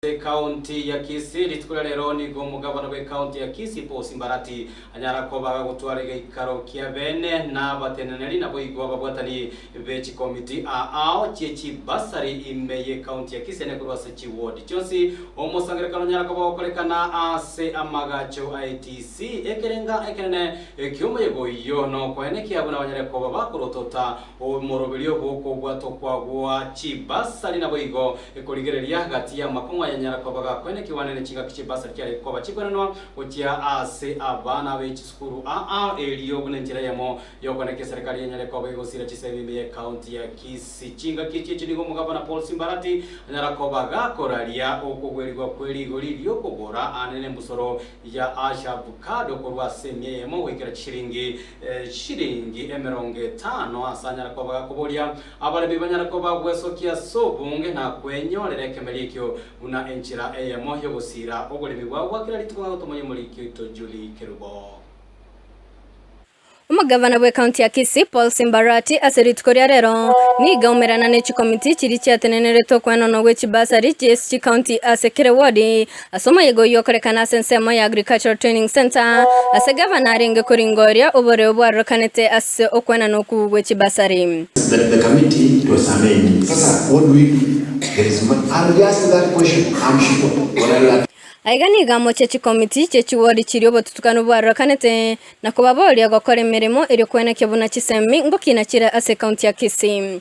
County ya Kisii litukula lero ni gomugabana we county ya Kisii Arati anyara ko baga gutwarega ikaro kia bene na bateneneri nabo igwa babwatani bechi committee ao chechi bursary imeye county ya Kisii ne kurwa sechi ward chonsi omosangere kano nyara ko bakolekana ase amagacho ITC ekerene kyomo yego yo no kwene kiabuna banyare ko babakurotota omorobilio boko bwatokwa gwa chi bursary nabo igo ekoligereria hagati ya makomwa nyara ko baga kwene kiwanene chinga kichi bursary kyale ko bachikonenwa otia ase abana bechi skuru eliyo bunenjira yamo yokoneke serikali yenyale ko bagosira chisemi ya county ya Kisii chinga kichi chinigo mugabana Paul Simbarati nyara ko baga koralia okogweligwa kweli goli yokogora anene mbusoro ya ashabukado korwa semye yemo wekera shiringi 50 asanyara ko baga kobolia abale bibanyara ko bagwesokia sobunge na kwenyolere kemelikyo una enchira yemo yogosira ogolemi bwa kira litwa tomoye mulikyo to Julie Kerubo. Umugabana we county ya Kisii Paul Simbarati aseritukoria rero ni gaumerana nechi committee chiri chatenenere to kwano no wechi bursary GSC county asekere ward asoma yego yokorekana sensemo ya agricultural training center ase governor ringe koringoria obore obwaro kanete ase okwana no ku wechi bursary. The committee was amazing. Sasa what do we do? There is I'll ask that question. I'm sure. What Aigani gamo chechi committee chechi ward chiri botutukano bwaro kanete na kubabolia gokora emirimo eri kwene kebuna chisemi ngokina chira ase county ya Kisii.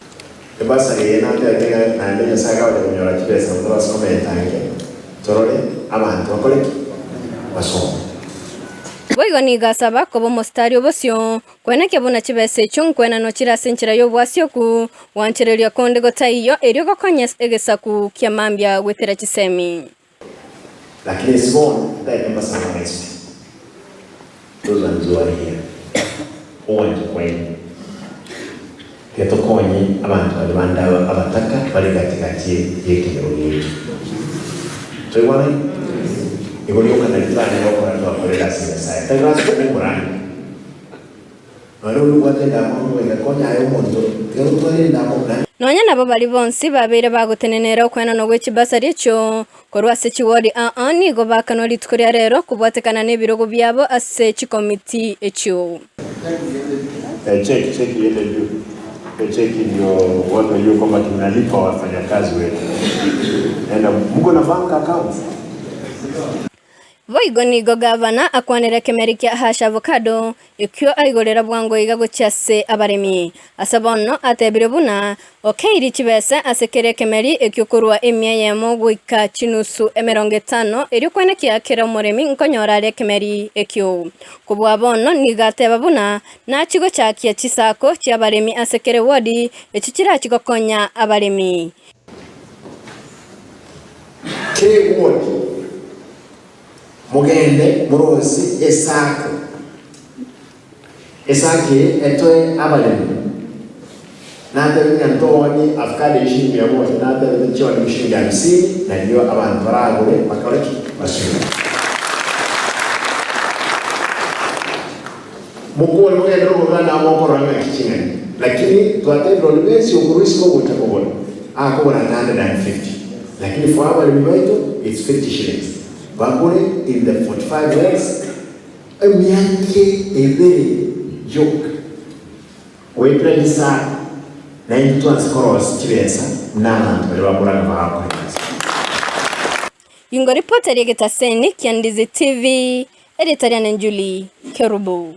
Bursary yenatega na ndenya saga wale kunyora chipesa mtoa someta yake. Torole abantu bakoleki baso. Boigo ni gasaba kobo mostari obosyo kwene kebuna chibese kwena no chira senchira yo bwasyo ku wanchereria konde gotayo eri gokonyes egesaku kiamambia gwetera chisemi. Lakini sibona ndayemba sana next. Those ones who are here. Owantu kwenu. Ketokonyi abantu balibanda abataka bali katikati yekero yetu. Twebona igoli okanalizana yokora twakorera sasa. Tayari kumurani. Baro lugwatenda mu wekonya ayo mondo. Yo twenda mu Nonya nabo bali bonsi babere bagotenenera okwena no wechi bursary cyo korwa sechi ward ni go bakano litukoria rero kubwatekana nebirogo byabo ase chi committee echo. Check ile juu. Check ndio watu wajue kwamba tunalipa wafanyakazi wetu. Nenda mko na bank account. Voigo ni go governor akwanera kemerikia hasha avocado ikyo aigorera bwango igago chase abaremi asabono atebiribuna okeiri chibese asekere kemeri ikyo kurwa emya yemo gwika chinusu 50 eri kwene kyakera muremi nkonyora re kemeri ikyo kubwa bono ni gatebabuna na chigo chakia chisako kya abaremi asekere wodi echichira chigokonya abaremi Mugende murozi esake etoe abalemi nate nyantoni afkade shilingi 100 nate chiwa shilingi 50 na ndio abantu baragure bakoreki basubira mukuru mugende rugana amokoranga kichingani lakini twatendro libesi ukurusi ko gutakobona akobona 150 lakini for abalemi wetu it's 50 shillings. Bakure in the 45 years, mianke ebere joke. Weprelisa na into anskoros chibesa nana bakura na mahako. Yungo reporter yegeta seni Ndizi TV editorial Julie Kerubo.